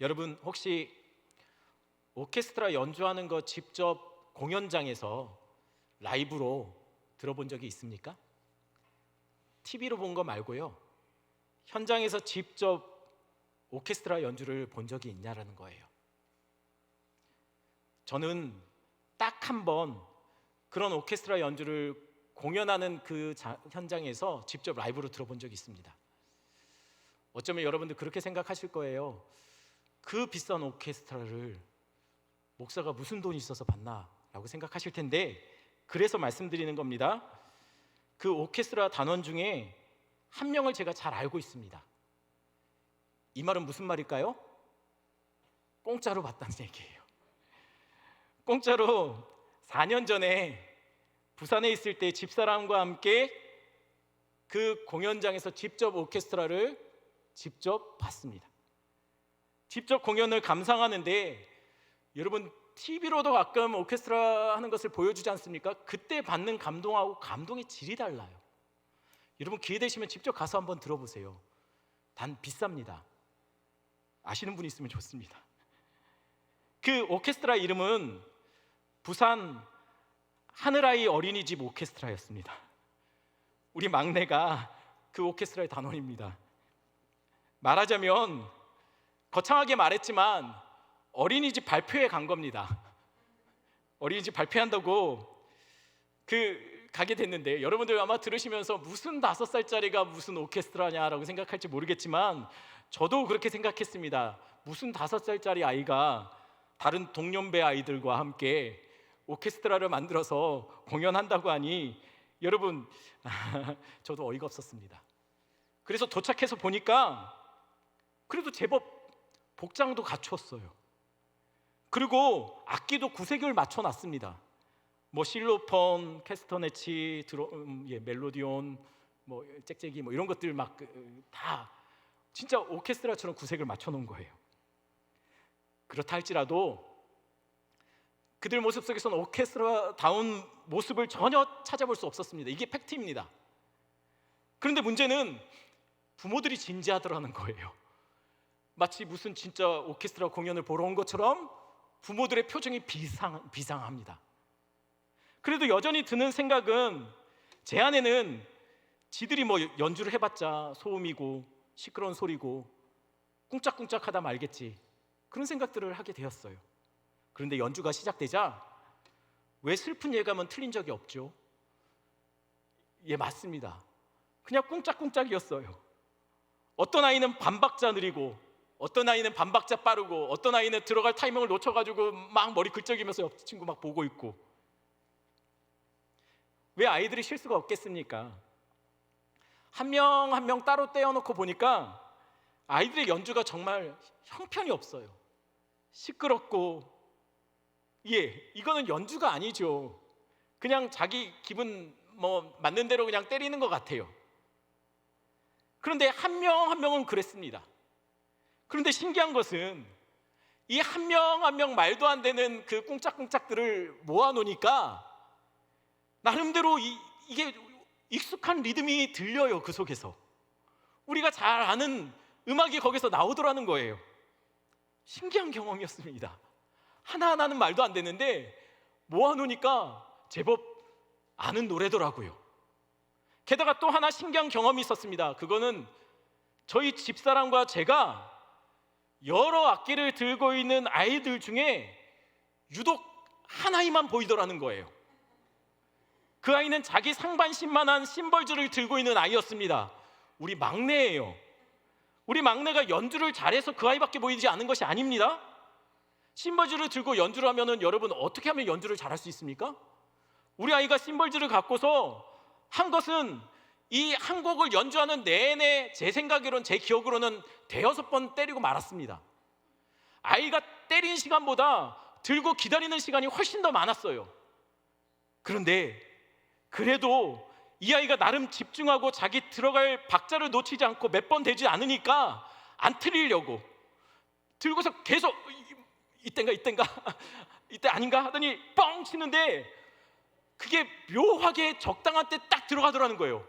여러분 혹시 오케스트라 연주하는 거 직접 공연장에서 라이브로 들어본 적이 있습니까? TV로 본 거 말고요, 현장에서 직접 오케스트라 연주를 본 적이 있냐라는 거예요. 저는 딱 한 번 그런 오케스트라 연주를 공연하는 그 현장에서 직접 라이브로 들어본 적이 있습니다. 어쩌면 여러분들 그렇게 생각하실 거예요. 그 비싼 오케스트라를 목사가 무슨 돈이 있어서 봤나 라고 생각하실 텐데, 그래서 말씀드리는 겁니다. 그 오케스트라 단원 중에 한 명을 제가 잘 알고 있습니다. 이 말은 무슨 말일까요? 공짜로 봤다는 얘기예요. 공짜로 4년 전에 부산에 있을 때 집사람과 함께 그 공연장에서 직접 오케스트라를 직접 봤습니다. 직접 공연을 감상하는데, 여러분 TV로도 가끔 오케스트라 하는 것을 보여주지 않습니까? 그때 받는 감동하고 감동의 질이 달라요. 여러분 기회 되시면 직접 가서 한번 들어보세요. 단 비쌉니다. 아시는 분 있으면 좋습니다. 그 오케스트라 이름은 부산 하늘아이 어린이집 오케스트라였습니다. 우리 막내가 그 오케스트라의 단원입니다. 말하자면 거창하게 말했지만 어린이집 발표회 간 겁니다. 어린이집 발표한다고 가게 됐는데, 여러분들 아마 들으시면서 무슨 5살짜리가 무슨 오케스트라냐라고 생각할지 모르겠지만 저도 그렇게 생각했습니다. 무슨 5살짜리 아이가 다른 동년배 아이들과 함께 오케스트라를 만들어서 공연한다고 하니, 여러분 저도 어이가 없었습니다. 그래서 도착해서 보니까 그래도 제법 복장도 갖췄어요. 그리고 악기도 구색을 맞춰놨습니다. 뭐 실로폰, 캐스터네치, 멜로디온, 뭐 짹짹이 뭐 이런 것들 막 다 진짜 오케스트라처럼 구색을 맞춰놓은 거예요. 그렇다 할지라도 그들 모습 속에서는 오케스트라다운 모습을 전혀 찾아볼 수 없었습니다. 이게 팩트입니다. 그런데 문제는 부모들이 진지하더라는 거예요. 마치 무슨 진짜 오케스트라 공연을 보러 온 것처럼 부모들의 표정이 비상합니다. 그래도 여전히 드는 생각은, 제 안에는 지들이 뭐 연주를 해봤자 소음이고 시끄러운 소리고 꿍짝꿍짝하다 말겠지, 그런 생각들을 하게 되었어요. 그런데 연주가 시작되자 왜 슬픈 예감은 틀린 적이 없죠? 예, 맞습니다. 그냥 꿍짝꿍짝이었어요. 어떤 아이는 반박자 느리고, 어떤 아이는 반박자 빠르고, 어떤 아이는 들어갈 타이밍을 놓쳐가지고 막 머리 긁적이면서 옆 친구 막 보고 있고. 왜 아이들이 실수가 없겠습니까? 한 명 한 명 따로 떼어놓고 보니까 아이들의 연주가 정말 형편이 없어요. 시끄럽고, 이거는 연주가 아니죠. 그냥 자기 기분 뭐 맞는 대로 그냥 때리는 것 같아요. 그런데 한 명 한 명은 그랬습니다. 그런데 신기한 것은 이 한 명 한 명 말도 안 되는 그 꿍짝꿍짝들을 모아놓으니까 나름대로 이게 익숙한 리듬이 들려요. 그 속에서 우리가 잘 아는 음악이 거기서 나오더라는 거예요. 신기한 경험이었습니다. 하나하나는 말도 안 되는데 모아놓으니까 제법 아는 노래더라고요. 게다가 또 하나 신기한 경험이 있었습니다. 그거는 저희 집사람과 제가 여러 악기를 들고 있는 아이들 중에 유독 한 아이만 보이더라는 거예요. 그 아이는 자기 상반신만한 심벌즈를 들고 있는 아이였습니다. 우리 막내예요. 우리 막내가 연주를 잘해서 그 아이밖에 보이지 않은 것이 아닙니다. 심벌즈를 들고 연주를 하면은 여러분 어떻게 하면 연주를 잘할 수 있습니까? 우리 아이가 심벌즈를 갖고서 한 것은 이 한 곡을 연주하는 내내 제 생각으로는, 제 기억으로는 5번 때리고 말았습니다. 아이가 때린 시간보다 들고 기다리는 시간이 훨씬 더 많았어요. 그런데 그래도 이 아이가 나름 집중하고 자기 들어갈 박자를 놓치지 않고 몇 번 되지 않으니까 안 틀리려고 들고서 계속 이땐가 이때 아닌가 하더니 뻥 치는데 그게 묘하게 적당한 때 딱 들어가더라는 거예요.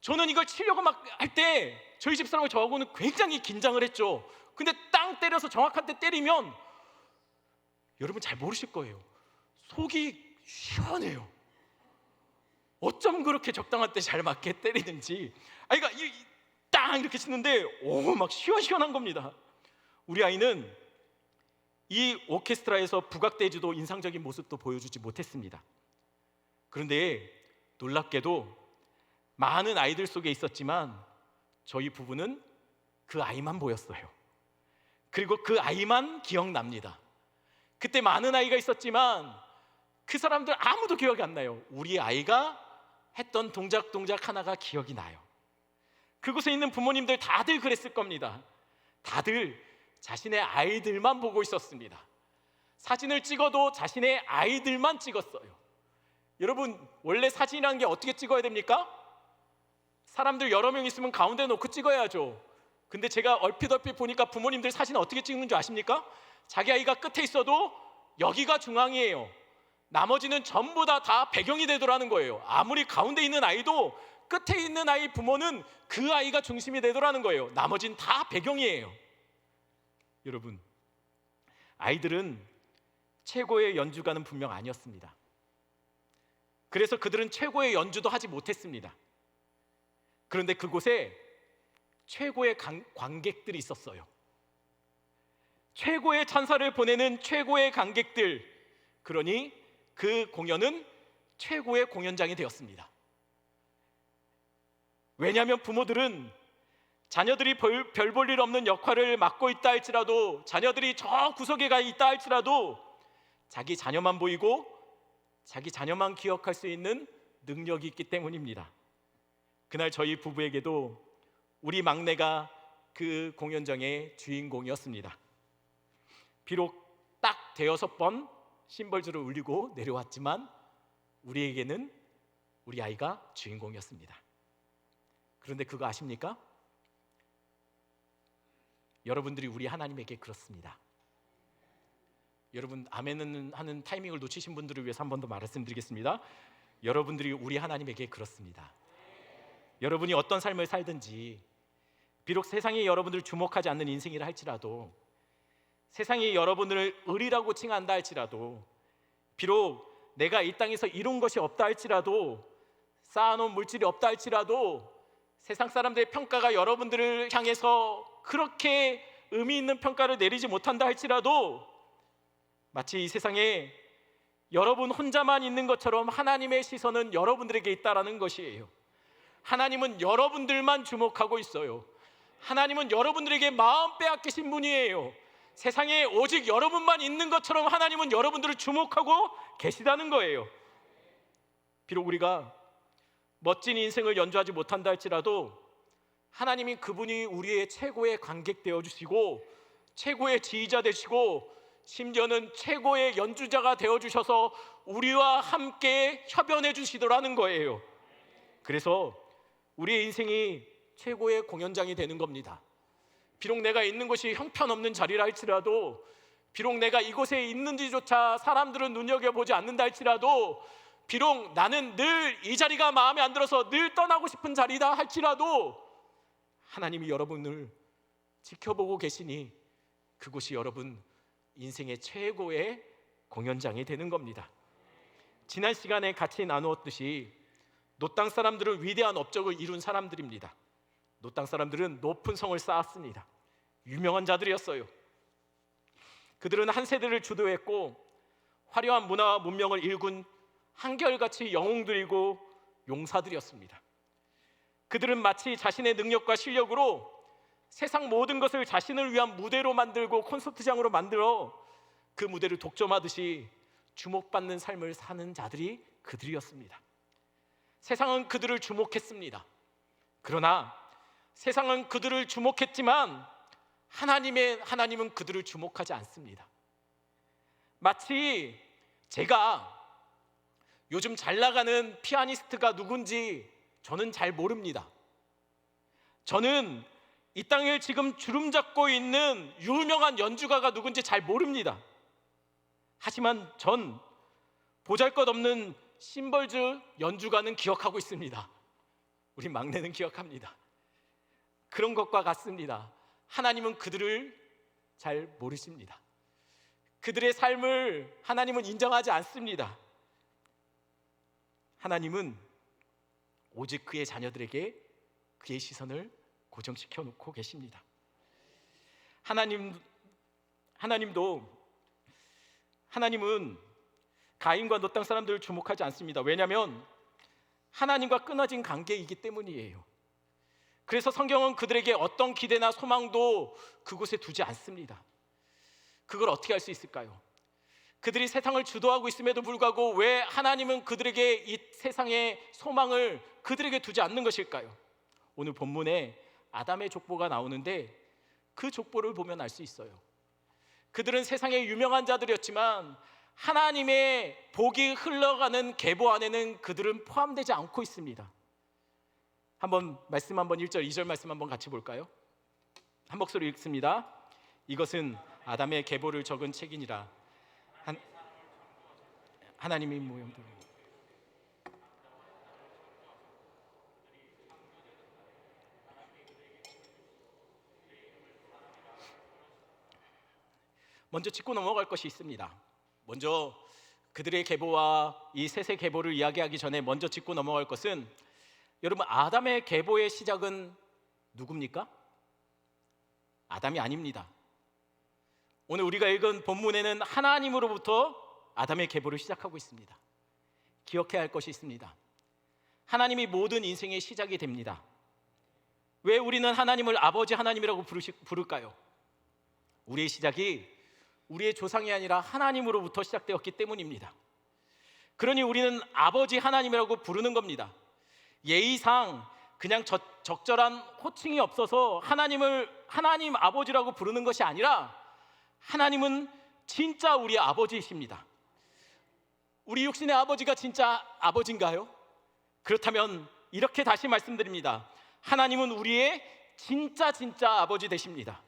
저는 이걸 치려고 막 할 때 저희 집사람과 저하고는 굉장히 긴장을 했죠. 근데 땅 때려서 정확한 때 때리면 여러분 잘 모르실 거예요. 속이 시원해요. 어쩜 그렇게 적당한 때 잘 맞게 때리는지. 그러니까 땅 이렇게 치는데 막 시원시원한 겁니다. 우리 아이는 이 오케스트라에서 부각되지도 인상적인 모습도 보여주지 못했습니다. 그런데 놀랍게도 많은 아이들 속에 있었지만 저희 부부는 그 아이만 보였어요. 그리고 그 아이만 기억납니다. 그때 많은 아이가 있었지만 그 사람들 아무도 기억이 안 나요. 우리 아이가 했던 동작 하나가 기억이 나요. 그곳에 있는 부모님들 다들 그랬을 겁니다. 다들 자신의 아이들만 보고 있었습니다. 사진을 찍어도 자신의 아이들만 찍었어요. 여러분, 원래 사진이라는 게 어떻게 찍어야 됩니까? 사람들 여러 명 있으면 가운데 놓고 찍어야죠. 근데 제가 얼핏 보니까 부모님들 사진 어떻게 찍는 줄 아십니까? 자기 아이가 끝에 있어도 여기가 중앙이에요. 나머지는 전부 다 배경이 되더라는 거예요. 아무리 가운데 있는 아이도 끝에 있는 아이 부모는 그 아이가 중심이 되더라는 거예요. 나머지는 다 배경이에요. 여러분, 아이들은 최고의 연주가는 분명 아니었습니다. 그래서 그들은 최고의 연주도 하지 못했습니다. 그런데 그곳에 최고의 관객들이 있었어요. 최고의 찬사를 보내는 최고의 관객들. 그러니 그 공연은 최고의 공연장이 되었습니다. 왜냐하면 부모들은 자녀들이 별 볼 일 없는 역할을 맡고 있다 할지라도, 자녀들이 저 구석에 가 있다 할지라도 자기 자녀만 보이고 자기 자녀만 기억할 수 있는 능력이 있기 때문입니다. 그날 저희 부부에게도 우리 막내가 그 공연장의 주인공이었습니다. 비록 딱 대여섯 번 심벌주를 울리고 내려왔지만 우리에게는 우리 아이가 주인공이었습니다. 그런데 그거 아십니까? 여러분들이 우리 하나님에게 그렇습니다. 여러분, 아멘은 하는 타이밍을 놓치신 분들을 위해서 한 번 더 말씀드리겠습니다. 여러분들이 우리 하나님에게 그렇습니다. 여러분이 어떤 삶을 살든지, 비록 세상이 여러분들을 주목하지 않는 인생이라 할지라도, 세상이 여러분을 의리라고 칭한다 할지라도, 비록 내가 이 땅에서 이룬 것이 없다 할지라도, 쌓아놓은 물질이 없다 할지라도, 세상 사람들의 평가가 여러분들을 향해서 그렇게 의미 있는 평가를 내리지 못한다 할지라도, 마치 이 세상에 여러분 혼자만 있는 것처럼 하나님의 시선은 여러분들에게 있다라는 것이에요. 하나님은 여러분들만 주목하고 있어요. 하나님은 여러분들에게 마음 빼앗기신 분이에요. 세상에 오직 여러분만 있는 것처럼 하나님은 여러분들을 주목하고 계시다는 거예요. 비록 우리가 멋진 인생을 연주하지 못한다 할지라도 하나님이 그분이 우리의 최고의 관객 되어 주시고 최고의 지휘자 되시고 심지어는 최고의 연주자가 되어 주셔서 우리와 함께 협연해 주시더라는 거예요. 그래서 우리의 인생이 최고의 공연장이 되는 겁니다. 비록 내가 있는 곳이 형편없는 자리라 할지라도, 비록 내가 이곳에 있는지조차 사람들은 눈여겨보지 않는다 할지라도, 비록 나는 늘 이 자리가 마음에 안 들어서 늘 떠나고 싶은 자리다 할지라도 하나님이 여러분을 지켜보고 계시니 그곳이 여러분 인생의 최고의 공연장이 되는 겁니다. 지난 시간에 같이 나누었듯이 노 땅 사람들은 위대한 업적을 이룬 사람들입니다. 노 땅 사람들은 높은 성을 쌓았습니다. 유명한 자들이었어요. 그들은 한 세대를 주도했고 화려한 문화와 문명을 일군 한결같이 영웅들이고 용사들이었습니다. 그들은 마치 자신의 능력과 실력으로 세상 모든 것을 자신을 위한 무대로 만들고 콘서트장으로 만들어 그 무대를 독점하듯이 주목받는 삶을 사는 자들이 그들이었습니다. 세상은 그들을 주목했습니다. 그러나 세상은 그들을 주목했지만 하나님은 그들을 주목하지 않습니다. 마치 제가 요즘 잘 나가는 피아니스트가 누군지 저는 잘 모릅니다. 저는 이 땅을 지금 주름 잡고 있는 유명한 연주가가 누군지 잘 모릅니다. 하지만 전 보잘것없는 심벌즈 연주가는 기억하고 있습니다. 우리 막내는 기억합니다. 그런 것과 같습니다. 하나님은 그들을 잘 모르십니다. 그들의 삶을 하나님은 인정하지 않습니다. 하나님은 오직 그의 자녀들에게 그의 시선을 고정시켜 놓고 계십니다. 하나님은 가인과 롯 땅 사람들을 주목하지 않습니다. 왜냐하면 하나님과 끊어진 관계이기 때문이에요. 그래서 성경은 그들에게 어떤 기대나 소망도 그곳에 두지 않습니다. 그걸 어떻게 할 수 있을까요? 그들이 세상을 주도하고 있음에도 불구하고 왜 하나님은 그들에게 이 세상의 소망을 그들에게 두지 않는 것일까요? 오늘 본문에 아담의 족보가 나오는데 그 족보를 보면 알 수 있어요. 그들은 세상의 유명한 자들이었지만 하나님의 복이 흘러가는 계보 안에는 그들은 포함되지 않고 있습니다. 말씀 한번 1절 2절 말씀 한번 같이 볼까요? 한 목소리 읽습니다. 이것은 아담의 계보를 적은 책이니라. 하나님이 모형대로 먼저 짚고 넘어갈 것이 있습니다. 먼저 그들의 계보와 이 셋의 계보를 이야기하기 전에 먼저 짚고 넘어갈 것은, 여러분, 아담의 계보의 시작은 누굽니까? 아담이 아닙니다. 오늘 우리가 읽은 본문에는 하나님으로부터 아담의 계보를 시작하고 있습니다. 기억해야 할 것이 있습니다. 하나님이 모든 인생의 시작이 됩니다. 왜 우리는 하나님을 아버지 하나님이라고 부를까요? 우리의 시작이 우리의 조상이 아니라 하나님으로부터 시작되었기 때문입니다. 그러니 우리는 아버지 하나님이라고 부르는 겁니다. 예의상 그냥 적절한 호칭이 없어서 하나님 아버지라고 부르는 것이 아니라, 하나님은 진짜 우리 아버지이십니다. 우리 육신의 아버지가 진짜 아버지인가요? 그렇다면 이렇게 다시 말씀드립니다. 하나님은 우리의 진짜 아버지 되십니다.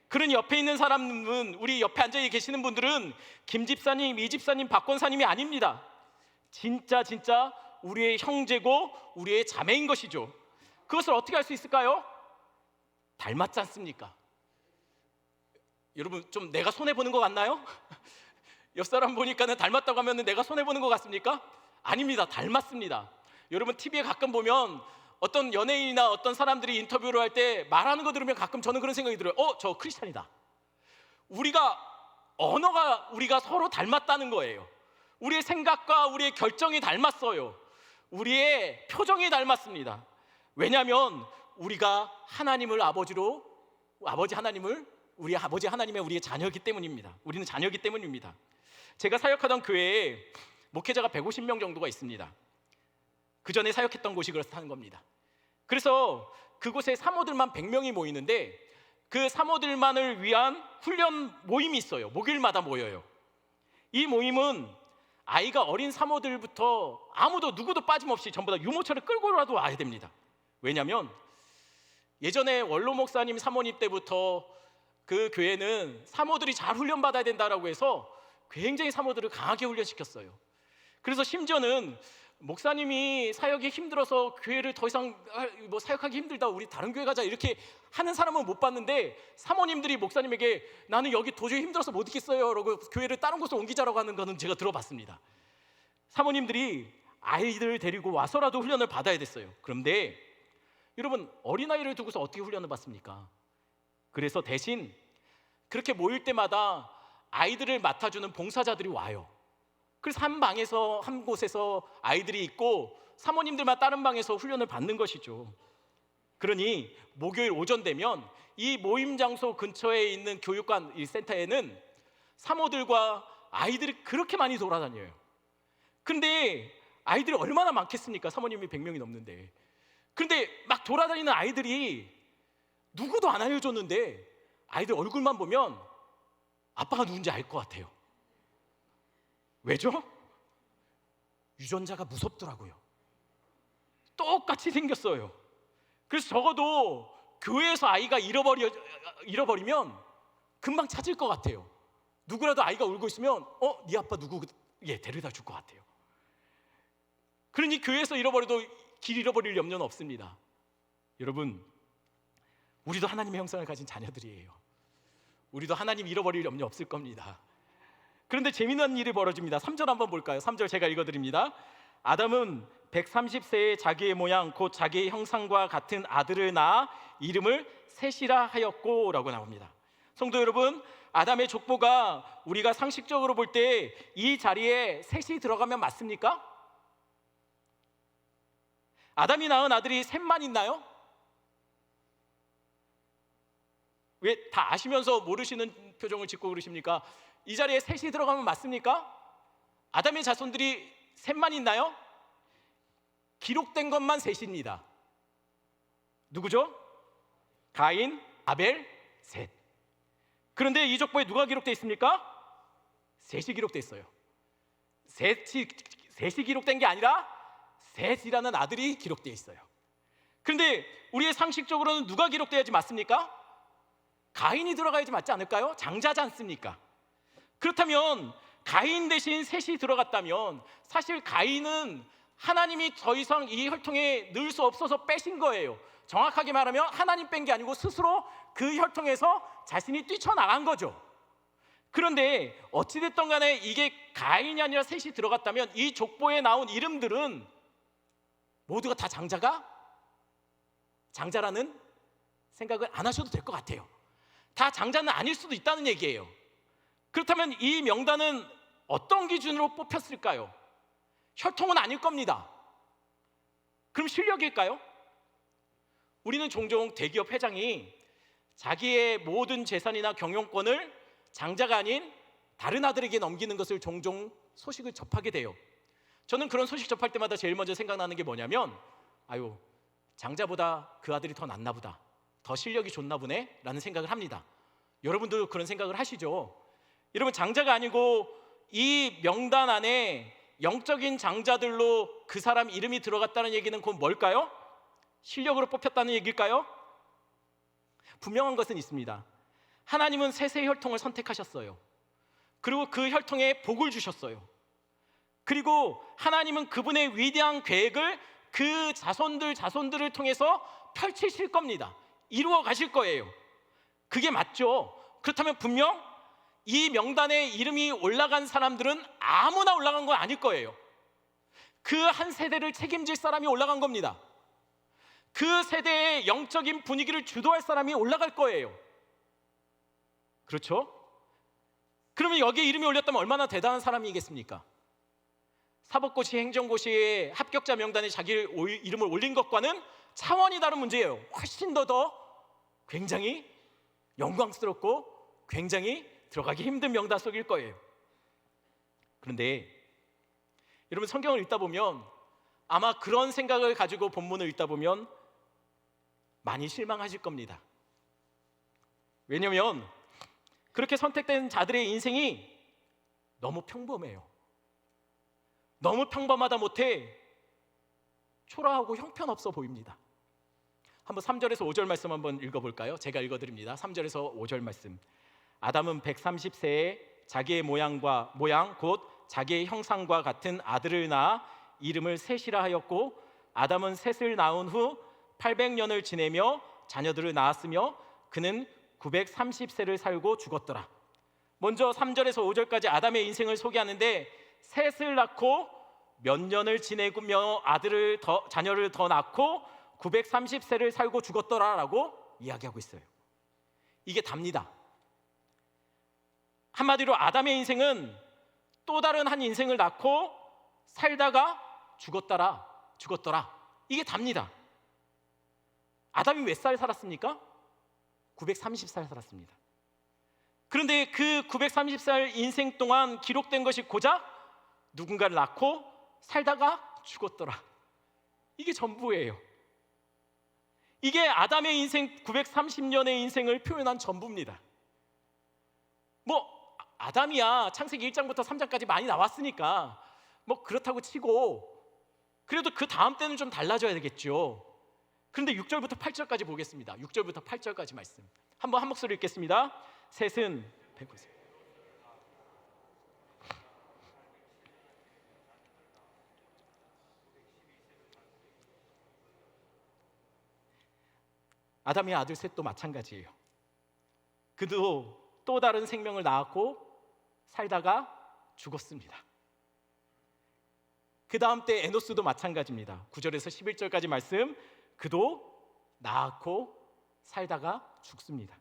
그런 옆에 있는 사람은, 우리 옆에 앉아 계시는 분들은 김 집사님, 이 집사님, 박 권사님이 아닙니다. 진짜 우리의 형제고 우리의 자매인 것이죠. 그것을 어떻게 할 수 있을까요? 닮았지 않습니까? 여러분, 좀 내가 손해보는 것 같나요? 옆 사람 보니까는 닮았다고 하면 내가 손해보는 것 같습니까? 아닙니다. 닮았습니다. 여러분, TV에 가끔 보면 어떤 연예인이나 어떤 사람들이 인터뷰를 할 때 말하는 거 들으면 가끔 저는 그런 생각이 들어요. 저 크리스찬이다. 우리가 서로 닮았다는 거예요. 우리의 생각과 우리의 결정이 닮았어요. 우리의 표정이 닮았습니다. 왜냐하면 우리가 하나님을 아버지 하나님을 우리 아버지 하나님의 우리의 자녀이기 때문입니다. 우리는 자녀이기 때문입니다. 제가 사역하던 교회에 목회자가 150명 정도가 있습니다. 그 전에 사역했던 곳이 그렇다는 겁니다. 그래서 그곳에 사모들만 100명이 모이는데, 그 사모들만을 위한 훈련 모임이 있어요. 목요일마다 모여요. 이 모임은 아이가 어린 사모들부터 누구도 빠짐없이 전부 다 유모차를 끌고라도 와야 됩니다. 왜냐하면 예전에 원로 목사님 사모님 때부터 그 교회는 사모들이 잘 훈련받아야 된다라고 해서 굉장히 사모들을 강하게 훈련시켰어요. 그래서 심지어는 목사님이 사역이 힘들어서 교회를 더 이상 사역하기 힘들다, 우리 다른 교회 가자, 이렇게 하는 사람은 못 봤는데, 사모님들이 목사님에게 나는 여기 도저히 힘들어서 못 있겠어요 라고 교회를 다른 곳으로 옮기자라고 하는 거는 제가 들어봤습니다. 사모님들이 아이들을 데리고 와서라도 훈련을 받아야 됐어요. 그런데 여러분, 어린아이를 두고서 어떻게 훈련을 받습니까? 그래서 대신 그렇게 모일 때마다 아이들을 맡아주는 봉사자들이 와요. 그래서 한 곳에서 아이들이 있고 사모님들만 다른 방에서 훈련을 받는 것이죠. 그러니 목요일 오전 되면 이 모임 장소 근처에 있는 교육관 이 센터에는 사모들과 아이들이 그렇게 많이 돌아다녀요. 그런데 아이들이 얼마나 많겠습니까? 사모님이 100명이 넘는데. 그런데 막 돌아다니는 아이들이 누구도 안 알려줬는데 아이들 얼굴만 보면 아빠가 누군지 알 것 같아요. 왜죠? 유전자가 무섭더라고요. 똑같이 생겼어요. 그래서 적어도 교회에서 아이가 잃어버리면 금방 찾을 것 같아요. 누구라도 아이가 울고 있으면 네 아빠 누구? 데려다 줄 것 같아요. 그러니 교회에서 잃어버려도 길 잃어버릴 염려는 없습니다. 여러분, 우리도 하나님의 형상을 가진 자녀들이에요. 우리도 하나님 잃어버릴 염려 없을 겁니다. 그런데 재미난 일이 벌어집니다. 3절 한번 볼까요? 3절 제가 읽어드립니다. 아담은 130세의 자기의 모양 곧 자기의 형상과 같은 아들을 낳아 이름을 셋이라 하였고 라고 나옵니다. 성도 여러분, 아담의 족보가 우리가 상식적으로 볼 때 이 자리에 셋이 들어가면 맞습니까? 아담이 낳은 아들이 셋만 있나요? 왜 다 아시면서 모르시는 표정을 짓고 그러십니까? 이 자리에 셋이 들어가면 맞습니까? 아담의 자손들이 셋만 있나요? 기록된 것만 셋입니다. 누구죠? 가인, 아벨, 셋. 그런데 이 족보에 누가 기록되어 있습니까? 셋이 기록되어 있어요. 셋이 기록된 게 아니라 셋이라는 아들이 기록되어 있어요. 그런데 우리의 상식적으로는 누가 기록돼야지 맞습니까? 가인이 들어가야지 맞지 않을까요? 장자지 않습니까? 그렇다면 가인 대신 셋이 들어갔다면 사실 가인은 하나님이 더 이상 이 혈통에 넣을 수 없어서 빼신 거예요. 정확하게 말하면 하나님 뺀 게 아니고 스스로 그 혈통에서 자신이 뛰쳐나간 거죠. 그런데 어찌됐든 간에 이게 가인이 아니라 셋이 들어갔다면 이 족보에 나온 이름들은 모두가 다 장자라는 생각을 안 하셔도 될 것 같아요. 다 장자는 아닐 수도 있다는 얘기예요. 그렇다면 이 명단은 어떤 기준으로 뽑혔을까요? 혈통은 아닐 겁니다. 그럼 실력일까요? 우리는 종종 대기업 회장이 자기의 모든 재산이나 경영권을 장자가 아닌 다른 아들에게 넘기는 것을 종종 소식을 접하게 돼요. 저는 그런 소식 접할 때마다 제일 먼저 생각나는 게 뭐냐면 아유, 장자보다 그 아들이 더 낫나 보다, 더 실력이 좋나 보네 라는 생각을 합니다. 여러분도 그런 생각을 하시죠? 여러분, 장자가 아니고 이 명단 안에 영적인 장자들로 그 사람 이름이 들어갔다는 얘기는 곧 뭘까요? 실력으로 뽑혔다는 얘기일까요? 분명한 것은 있습니다. 하나님은 셋의 혈통을 선택하셨어요. 그리고 그 혈통에 복을 주셨어요. 그리고 하나님은 그분의 위대한 계획을 그 자손들을 통해서 펼치실 겁니다. 이루어 가실 거예요. 그게 맞죠. 그렇다면 분명 이 명단에 이름이 올라간 사람들은 아무나 올라간 건 아닐 거예요. 그 한 세대를 책임질 사람이 올라간 겁니다. 그 세대의 영적인 분위기를 주도할 사람이 올라갈 거예요. 그렇죠? 그러면 여기에 이름이 올렸다면 얼마나 대단한 사람이겠습니까? 사법고시, 행정고시의 합격자 명단에 자기 이름을 올린 것과는 차원이 다른 문제예요. 훨씬 더 굉장히 영광스럽고 굉장히 들어가기 힘든 명단 속일 거예요. 그런데 여러분, 성경을 읽다 보면 아마 그런 생각을 가지고 본문을 읽다 보면 많이 실망하실 겁니다. 왜냐하면 그렇게 선택된 자들의 인생이 너무 평범해요. 너무 평범하다 못해 초라하고 형편없어 보입니다. 한번 3절에서 5절 말씀 한번 읽어볼까요? 제가 읽어드립니다. 3절에서 5절 말씀. 아담은 130세에 자기의 모양 곧 자기의 형상과 같은 아들을 낳아 이름을 셋이라 하였고, 아담은 셋을 낳은 후 800년을 지내며 자녀들을 낳았으며 그는 930세를 살고 죽었더라. 먼저 3절에서 5절까지 아담의 인생을 소개하는데 셋을 낳고 몇 년을 지내며 자녀를 더 낳고 930세를 살고 죽었더라라고 이야기하고 있어요. 이게 답니다. 한마디로 아담의 인생은 또 다른 한 인생을 낳고 살다가 죽었더라. 이게 답니다. 아담이 몇 살 살았습니까? 930살 살았습니다. 그런데 그 930살 인생 동안 기록된 것이 고작 누군가를 낳고 살다가 죽었더라. 이게 전부예요. 이게 아담의 인생 930년의 인생을 표현한 전부입니다. 뭐 아담이야 창세기 1장부터 3장까지 많이 나왔으니까 뭐 그렇다고 치고 그래도 그 다음 때는 좀 달라져야 되겠죠. 그런데 6절부터 8절까지 보겠습니다. 6절부터 8절까지 말씀 한번 한 목소리 읽겠습니다. 셋은 아담의 아들 셋도 마찬가지예요. 그도 또 다른 생명을 낳았고 살다가 죽었습니다. 그 다음 때 에노스도 마찬가지입니다. 9절에서 11절까지 말씀, 그도 낳았고 살다가 죽습니다.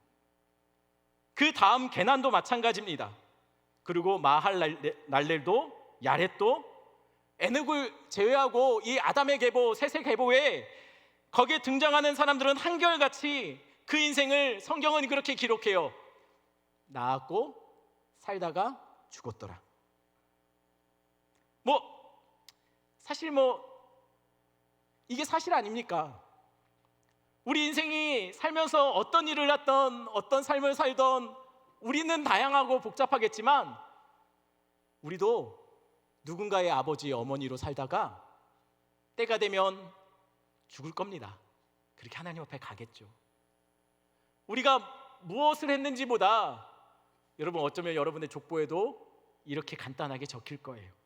그 다음 게난도 마찬가지입니다. 그리고 마할랄렐도 야렛도 에녹을 제외하고 이 아담의 계보, 셋의 계보에 거기에 등장하는 사람들은 한결같이 그 인생을 성경은 그렇게 기록해요. 낳았고 살다가 죽었더라. 사실 이게 사실 아닙니까? 우리 인생이 살면서 어떤 일을 했던, 어떤 삶을 살던 우리는 다양하고 복잡하겠지만 우리도 누군가의 아버지, 어머니로 살다가 때가 되면 죽을 겁니다. 그렇게 하나님 앞에 가겠죠. 우리가 무엇을 했는지보다 여러분 어쩌면 여러분의 족보에도 이렇게 간단하게 적힐 거예요.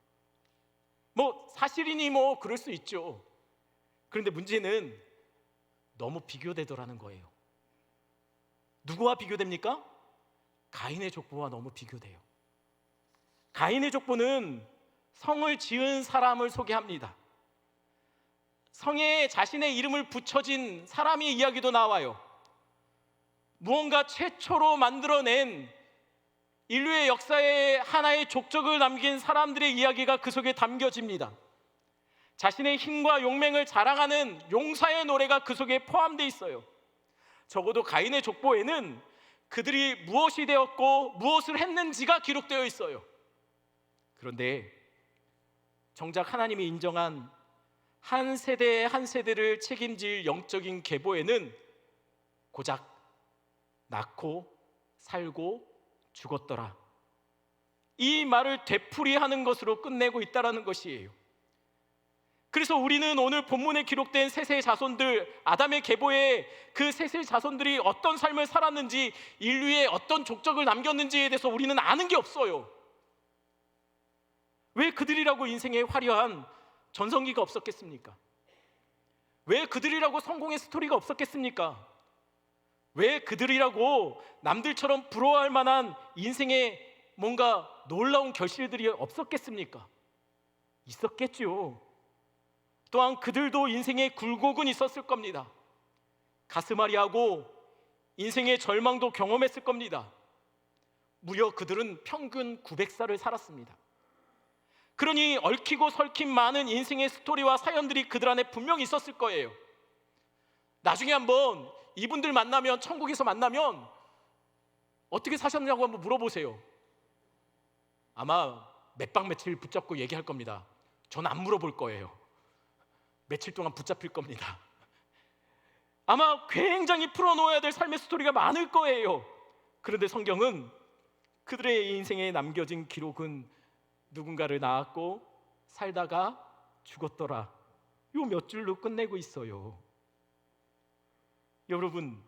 사실이니 그럴 수 있죠. 그런데 문제는 너무 비교되더라는 거예요. 누구와 비교됩니까? 가인의 족보와 너무 비교돼요. 가인의 족보는 성을 지은 사람을 소개합니다. 성에 자신의 이름을 붙여진 사람의 이야기도 나와요. 무언가 최초로 만들어낸 인류의 역사에 하나의 족적을 남긴 사람들의 이야기가 그 속에 담겨집니다. 자신의 힘과 용맹을 자랑하는 용사의 노래가 그 속에 포함되어 있어요. 적어도 가인의 족보에는 그들이 무엇이 되었고 무엇을 했는지가 기록되어 있어요. 그런데 정작 하나님이 인정한 한 세대 한 세대를 책임질 영적인 계보에는 고작 낳고 살고 죽었더라, 이 말을 되풀이하는 것으로 끝내고 있다는 것이에요. 그래서 우리는 오늘 본문에 기록된 셋의 자손들, 아담의 계보에 그 셋의 자손들이 어떤 삶을 살았는지, 인류에 어떤 족적을 남겼는지에 대해서 우리는 아는 게 없어요. 왜 그들이라고 인생에 화려한 전성기가 없었겠습니까? 왜 그들이라고 성공의 스토리가 없었겠습니까? 왜 그들이라고 남들처럼 부러워할 만한 인생에 뭔가 놀라운 결실들이 없었겠습니까? 있었겠죠. 또한 그들도 인생에 굴곡은 있었을 겁니다. 가슴앓이하고 인생의 절망도 경험했을 겁니다. 무려 그들은 평균 900살을 살았습니다. 그러니 얽히고 설킨 많은 인생의 스토리와 사연들이 그들 안에 분명히 있었을 거예요. 나중에 한번 이분들 만나면, 천국에서 만나면 어떻게 사셨냐고 한번 물어보세요. 아마 몇 박 며칠 붙잡고 얘기할 겁니다. 전 안 물어볼 거예요. 며칠 동안 붙잡힐 겁니다. 아마 굉장히 풀어놓아야 될 삶의 스토리가 많을 거예요. 그런데 성경은 그들의 인생에 남겨진 기록은 누군가를 낳았고 살다가 죽었더라, 요 몇 줄로 끝내고 있어요. 여러분,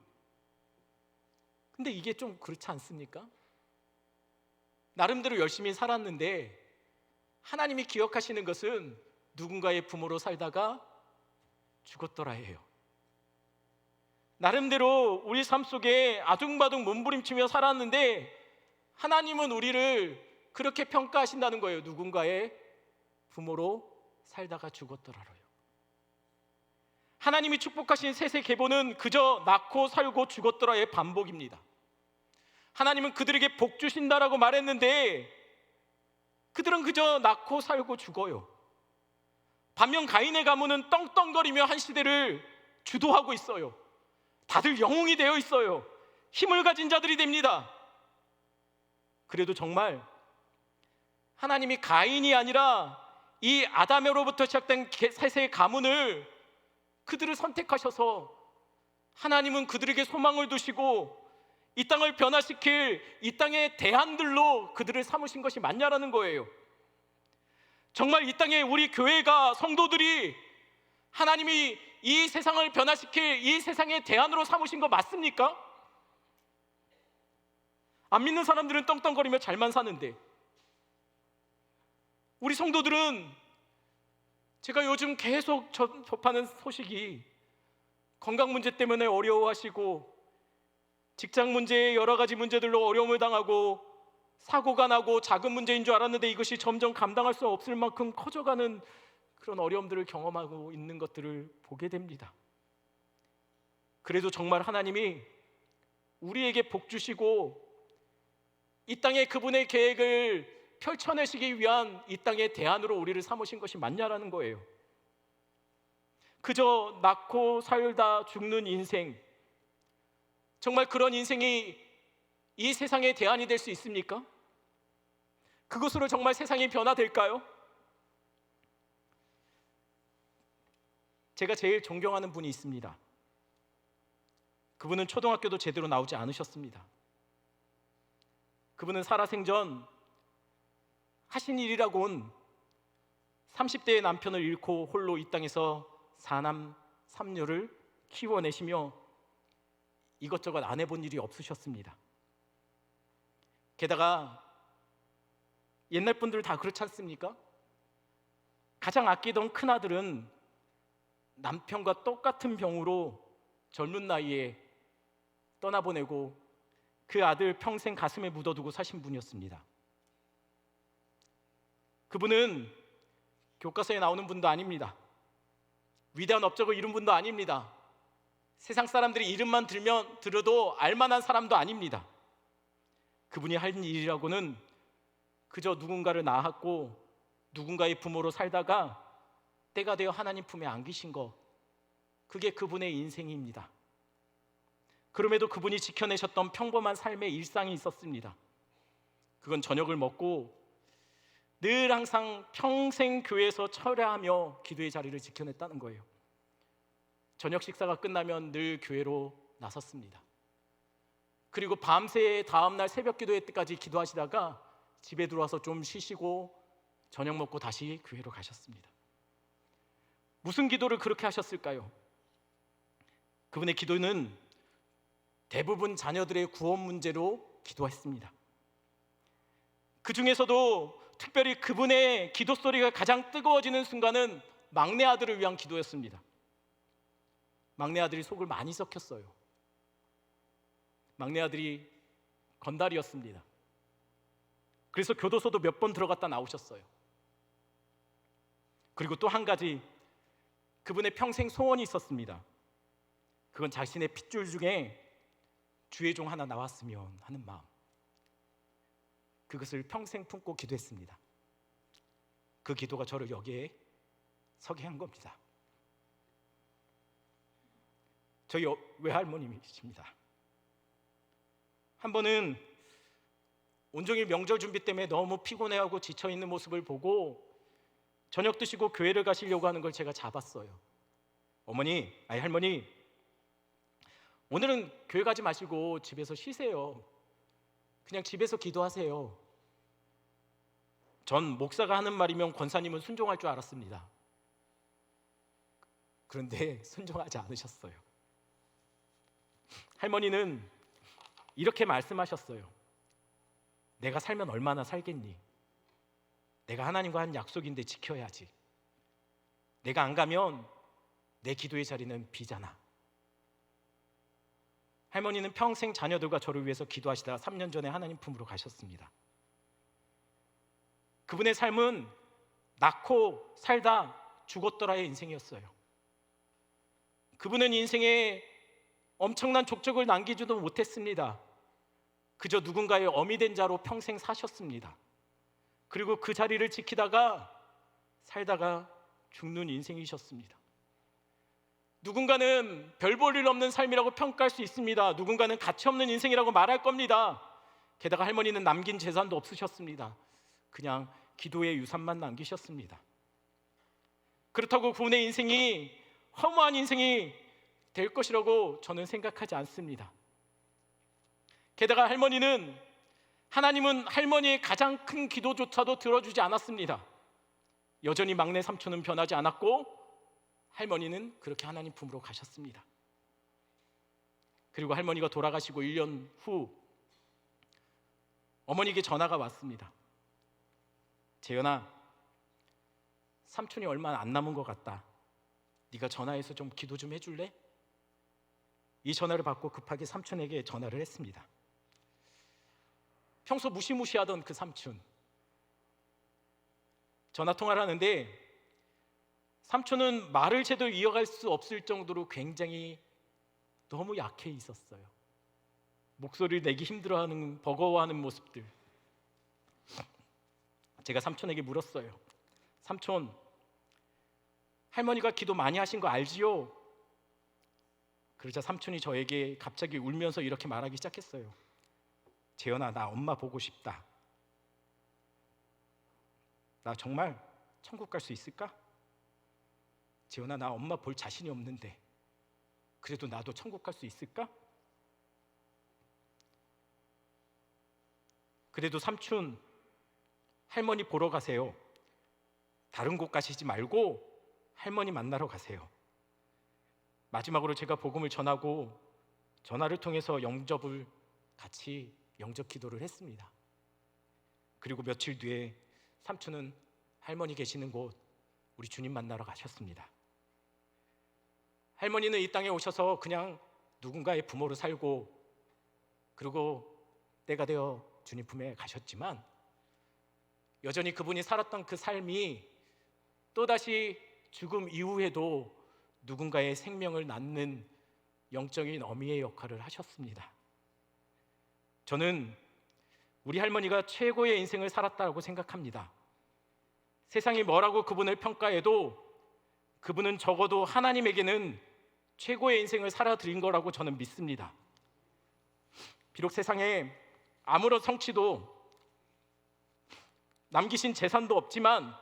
근데 이게 좀 그렇지 않습니까? 나름대로 열심히 살았는데 하나님이 기억하시는 것은 누군가의 부모로 살다가 죽었더라예요. 나름대로 우리 삶 속에 아둥바둥 몸부림치며 살았는데 하나님은 우리를 그렇게 평가하신다는 거예요. 누군가의 부모로 살다가 죽었더라로요. 하나님이 축복하신 셋의 계보는 그저 낳고 살고 죽었더라의 반복입니다. 하나님은 그들에게 복 주신다라고 말했는데 그들은 그저 낳고 살고 죽어요. 반면 가인의 가문은 떵떵거리며 한 시대를 주도하고 있어요. 다들 영웅이 되어 있어요. 힘을 가진 자들이 됩니다. 그래도 정말 하나님이 가인이 아니라 이 아담으로부터 시작된 셋의 가문을 그들을 선택하셔서 하나님은 그들에게 소망을 두시고 이 땅을 변화시킬 이 땅의 대안들로 그들을 삼으신 것이 맞냐라는 거예요. 정말 이 땅에 우리 교회가, 성도들이 하나님이 이 세상을 변화시킬 이 세상의 대안으로 삼으신 거 맞습니까? 안 믿는 사람들은 떵떵거리며 잘만 사는데, 우리 성도들은 제가 요즘 계속 접하는 소식이 건강 문제 때문에 어려워하시고 직장 문제 여러 가지 문제들로 어려움을 당하고 사고가 나고 작은 문제인 줄 알았는데 이것이 점점 감당할 수 없을 만큼 커져가는 그런 어려움들을 경험하고 있는 것들을 보게 됩니다. 그래도 정말 하나님이 우리에게 복 주시고 이 땅에 그분의 계획을 펼쳐내시기 위한 이 땅의 대안으로 우리를 삼으신 것이 맞냐라는 거예요. 그저 낳고 살다 죽는 인생, 정말 그런 인생이 이 세상의 대안이 될 수 있습니까? 그것으로 정말 세상이 변화될까요? 제가 제일 존경하는 분이 있습니다. 그분은 초등학교도 제대로 나오지 않으셨습니다. 그분은 살아생전 하신 일이라곤 30대의 남편을 잃고 홀로 이 땅에서 4남 3누를 키워내시며 이것저것 안 해본 일이 없으셨습니다. 게다가 옛날 분들 다 그렇지 않습니까? 가장 아끼던 큰아들은 남편과 똑같은 병으로 젊은 나이에 떠나보내고 그 아들 평생 가슴에 묻어두고 사신 분이었습니다. 그분은 교과서에 나오는 분도 아닙니다. 위대한 업적을 이룬 분도 아닙니다. 세상 사람들이 이름만 들어도 알만한 사람도 아닙니다. 그분이 한 일이라고는 그저 누군가를 낳았고 누군가의 부모로 살다가 때가 되어 하나님 품에 안기신 것, 그게 그분의 인생입니다. 그럼에도 그분이 지켜내셨던 평범한 삶의 일상이 있었습니다. 그건 저녁을 먹고 늘 항상 평생 교회에서 철야하며 기도의 자리를 지켜냈다는 거예요. 저녁 식사가 끝나면 늘 교회로 나섰습니다. 그리고 밤새 다음날 새벽 기도회 때까지 기도하시다가 집에 들어와서 좀 쉬시고 저녁 먹고 다시 교회로 가셨습니다. 무슨 기도를 그렇게 하셨을까요? 그분의 기도는 대부분 자녀들의 구원 문제로 기도했습니다. 그 중에서도 특별히 그분의 기도 소리가 가장 뜨거워지는 순간은 막내 아들을 위한 기도였습니다. 막내 아들이 속을 많이 썩혔어요. 막내 아들이 건달이었습니다. 그래서 교도소도 몇 번 들어갔다 나오셨어요. 그리고 또 한 가지 그분의 평생 소원이 있었습니다. 그건 자신의 핏줄 중에 주의 종 하나 나왔으면 하는 마음. 그것을 평생 품고 기도했습니다. 그 기도가 저를 여기에 서게 한 겁니다. 저희 외할머님이십니다. 한 번은 온종일 명절 준비 때문에 너무 피곤해하고 지쳐있는 모습을 보고 저녁 드시고 교회를 가시려고 하는 걸 제가 잡았어요. 할머니, 오늘은 교회 가지 마시고 집에서 쉬세요. 그냥 집에서 기도하세요. 전 목사가 하는 말이면 권사님은 순종할 줄 알았습니다. 그런데 순종하지 않으셨어요. 할머니는 이렇게 말씀하셨어요. 내가 살면 얼마나 살겠니? 내가 하나님과 한 약속인데 지켜야지. 내가 안 가면 내 기도의 자리는 비잖아. 할머니는 평생 자녀들과 저를 위해서 기도하시다가 3년 전에 하나님 품으로 가셨습니다. 그분의 삶은 낳고 살다 죽었더라의 인생이었어요. 그분은 인생에 엄청난 족적을 남기지도 못했습니다. 그저 누군가의 어미 된 자로 평생 사셨습니다. 그리고 그 자리를 지키다가 살다가 죽는 인생이셨습니다. 누군가는 별 볼 일 없는 삶이라고 평가할 수 있습니다. 누군가는 가치 없는 인생이라고 말할 겁니다. 게다가 할머니는 남긴 재산도 없으셨습니다. 그냥 기도의 유산만 남기셨습니다. 그렇다고 그분의 인생이 허무한 인생이 될 것이라고 저는 생각하지 않습니다. 게다가 하나님은 할머니의 가장 큰 기도조차도 들어주지 않았습니다. 여전히 막내 삼촌은 변하지 않았고 할머니는 그렇게 하나님 품으로 가셨습니다. 그리고 할머니가 돌아가시고 1년 후 어머니에게 전화가 왔습니다. 재현아, 삼촌이 얼마 안 남은 것 같다. 네가 전화해서 좀 기도 좀 해줄래? 이 전화를 받고 급하게 삼촌에게 전화를 했습니다. 평소 무시무시하던 그 삼촌, 전화 통화를 하는데 삼촌은 말을 제대로 이어갈 수 없을 정도로 굉장히 너무 약해 있었어요. 목소리를 내기 힘들어하는, 버거워하는 모습들. 제가 삼촌에게 물었어요. 삼촌, 할머니가 기도 많이 하신 거 알지요? 그러자 삼촌이 저에게 갑자기 울면서 이렇게 말하기 시작했어요. 재현아, 나 엄마 보고 싶다. 나 정말 천국 갈 수 있을까? 재현아, 나 엄마 볼 자신이 없는데 그래도 나도 천국 갈 수 있을까? 그래도 삼촌, 할머니 보러 가세요. 다른 곳 가시지 말고 할머니 만나러 가세요. 마지막으로 제가 복음을 전하고 전화를 통해서 영접을 같이 영접 기도를 했습니다. 그리고 며칠 뒤에 삼촌은 할머니 계시는 곳 우리 주님 만나러 가셨습니다. 할머니는 이 땅에 오셔서 그냥 누군가의 부모로 살고 그리고 때가 되어 주님 품에 가셨지만 여전히 그분이 살았던 그 삶이 또다시 죽음 이후에도 누군가의 생명을 낳는 영적인 어미의 역할을 하셨습니다. 저는 우리 할머니가 최고의 인생을 살았다고 생각합니다. 세상이 뭐라고 그분을 평가해도 그분은 적어도 하나님에게는 최고의 인생을 살아드린 거라고 저는 믿습니다. 비록 세상에 아무런 성취도 남기신 재산도 없지만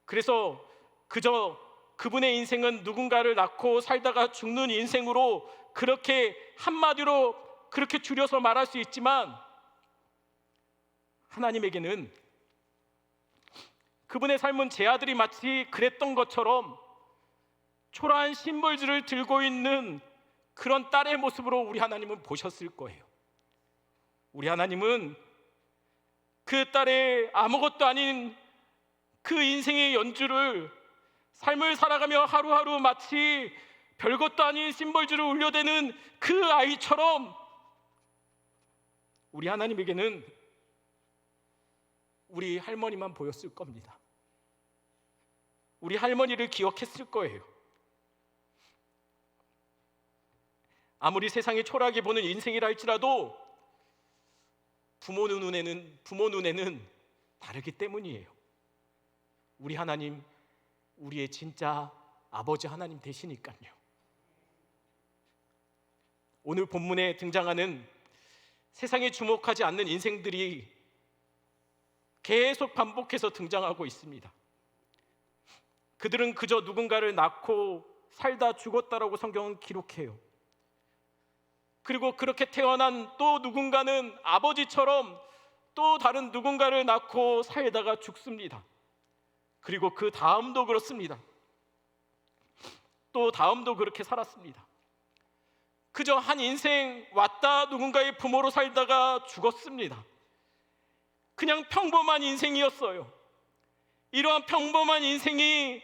그래서 그저 그분의 인생은 누군가를 낳고 살다가 죽는 인생으로 그렇게 한마디로 그렇게 줄여서 말할 수 있지만 하나님에게는 그분의 삶은 제 아들이 마치 그랬던 것처럼 초라한 심벌주를 들고 있는 그런 딸의 모습으로 우리 하나님은 보셨을 거예요. 우리 하나님은 그 딸의 아무것도 아닌 그 인생의 연주를 삶을 살아가며 하루하루 마치 별것도 아닌 심벌주를 울려대는 그 아이처럼 우리 하나님에게는 우리 할머니만 보였을 겁니다. 우리 할머니를 기억했을 거예요. 아무리 세상이 초라하게 보는 인생이라 할지라도 부모 눈에는 다르기 때문이에요. 우리 하나님, 우리의 진짜 아버지 하나님 되시니까요. 오늘 본문에 등장하는 세상에 주목하지 않는 인생들이 계속 반복해서 등장하고 있습니다. 그들은 그저 누군가를 낳고 살다 죽었다라고 성경은 기록해요. 그리고 그렇게 태어난 또 누군가는 아버지처럼 또 다른 누군가를 낳고 살다가 죽습니다. 그리고 그 다음도 그렇습니다. 또 다음도 그렇게 살았습니다. 그저 한 인생 왔다 누군가의 부모로 살다가 죽었습니다. 그냥 평범한 인생이었어요. 이러한 평범한 인생이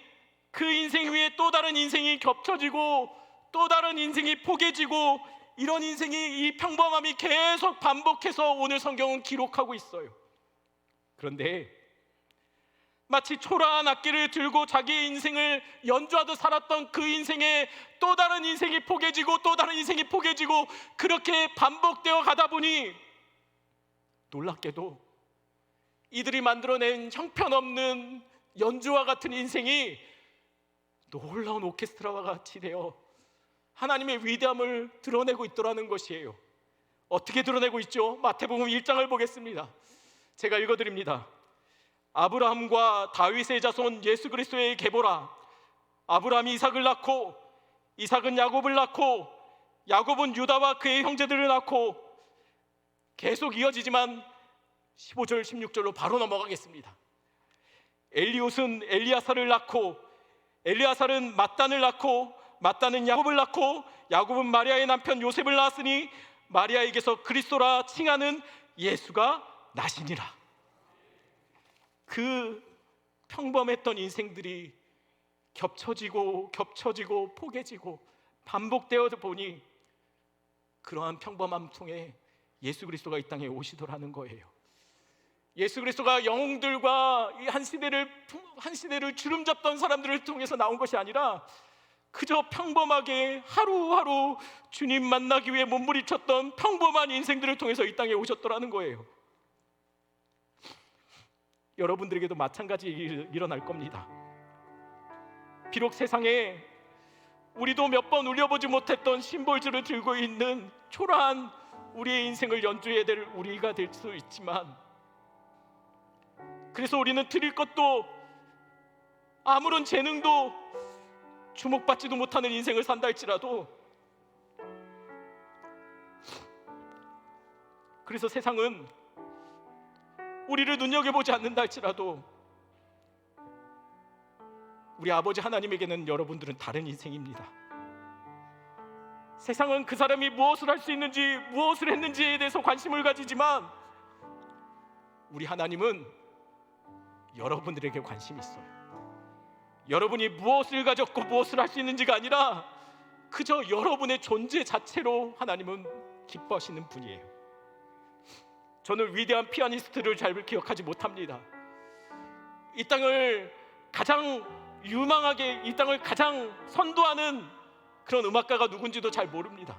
그 인생 위에 또 다른 인생이 겹쳐지고 또 다른 인생이 포개지고 이런 인생이 이 평범함이 계속 반복해서 오늘 성경은 기록하고 있어요. 그런데 마치 초라한 악기를 들고 자기의 인생을 연주하듯 살았던 그 인생에 또 다른 인생이 포개지고 또 다른 인생이 포개지고 그렇게 반복되어 가다 보니 놀랍게도 이들이 만들어낸 형편없는 연주와 같은 인생이 놀라운 오케스트라와 같이 되어 하나님의 위대함을 드러내고 있더라는 것이에요. 어떻게 드러내고 있죠? 마태복음 1장을 보겠습니다. 제가 읽어드립니다. 아브라함과 다윗의 자손 예수 그리스도의 계보라. 아브라함이 이삭을 낳고 이삭은 야곱을 낳고 야곱은 유다와 그의 형제들을 낳고 계속 이어지지만 15절 16절로 바로 넘어가겠습니다. 엘리옷은 엘리야사를 낳고 엘리야사는 mat단을 낳고 mat단은 야곱을 낳고 야곱은 마리아의 남편 요셉을 낳았으니 마리아에게서 그리스도라 칭하는 예수가 나시니라. 그 평범했던 인생들이 겹쳐지고 포개지고 반복되어 보니 그러한 평범함 통해 예수 그리스도가 이 땅에 오시더라는 거예요. 예수 그리스도가 영웅들과 이 한 시대를 주름잡던 사람들을 통해서 나온 것이 아니라 그저 평범하게 하루하루 주님 만나기 위해 몸부림쳤던 평범한 인생들을 통해서 이 땅에 오셨더라는 거예요. 여러분들에게도 마찬가지 일이 일어날 겁니다. 비록 세상에 우리도 몇 번 울려보지 못했던 심볼즈를 들고 있는 초라한 우리의 인생을 연주해야 될 우리가 될 수 있지만, 그래서 우리는 드릴 것도 아무런 재능도 주목받지도 못하는 인생을 산다 할지라도, 그래서 세상은 우리를 눈여겨보지 않는다 할지라도 우리 아버지 하나님에게는 여러분들은 다른 인생입니다. 세상은 그 사람이 무엇을 할 수 있는지, 무엇을 했는지에 대해서 관심을 가지지만 우리 하나님은 여러분들에게 관심이 있어요. 여러분이 무엇을 가졌고 무엇을 할 수 있는지가 아니라 그저 여러분의 존재 자체로 하나님은 기뻐하시는 분이에요. 저는 위대한 피아니스트를 잘 기억하지 못합니다. 이 땅을 가장 유망하게, 이 땅을 가장 선도하는 그런 음악가가 누군지도 잘 모릅니다.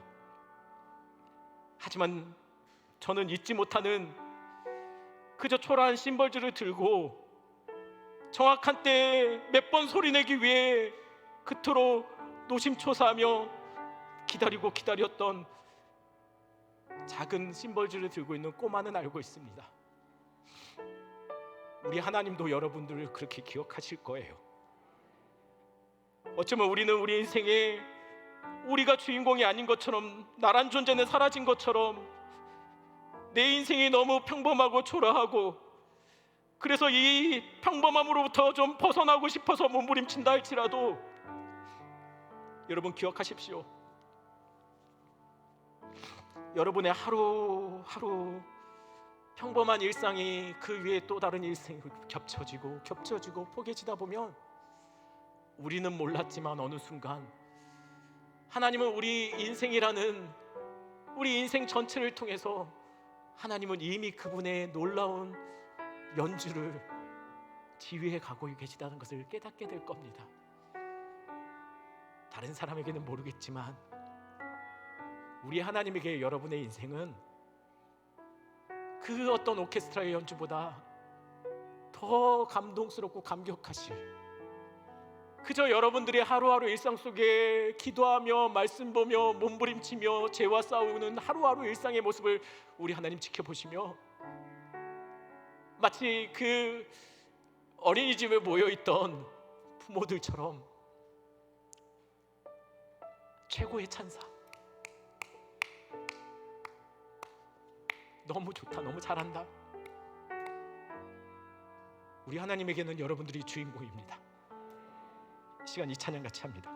하지만 저는 잊지 못하는 그저 초라한 심벌즈를 들고 정확한 때에 몇 번 소리내기 위해 그토록 노심초사하며 기다리고 기다렸던 작은 심벌즈를 들고 있는 꼬마는 알고 있습니다. 우리 하나님도 여러분들을 그렇게 기억하실 거예요. 어쩌면 우리는 우리 인생에 우리가 주인공이 아닌 것처럼, 나란 존재는 사라진 것처럼, 내 인생이 너무 평범하고 초라하고, 그래서 이 평범함으로부터 좀 벗어나고 싶어서 몸부림친다 할지라도 여러분 기억하십시오. 여러분의 하루하루 평범한 일상이 그 위에 또 다른 일생이 겹쳐지고 포개지다 보면 우리는 몰랐지만 어느 순간 하나님은 우리 인생 전체를 통해서 하나님은 이미 그분의 놀라운 연주를 지휘해 가고 계시다는 것을 깨닫게 될 겁니다. 다른 사람에게는 모르겠지만 우리 하나님에게 여러분의 인생은 그 어떤 오케스트라의 연주보다 더 감동스럽고 감격하실, 그저 여러분들의 하루하루 일상 속에 기도하며 말씀 보며 몸부림치며 죄와 싸우는 하루하루 일상의 모습을 우리 하나님 지켜보시며 마치 그 어린이집에 모여있던 부모들처럼 최고의 찬사, 너무 좋다, 너무 잘한다. 우리 하나님에게는 여러분들이 주인공입니다. 시간 이 찬양 같이 합니다.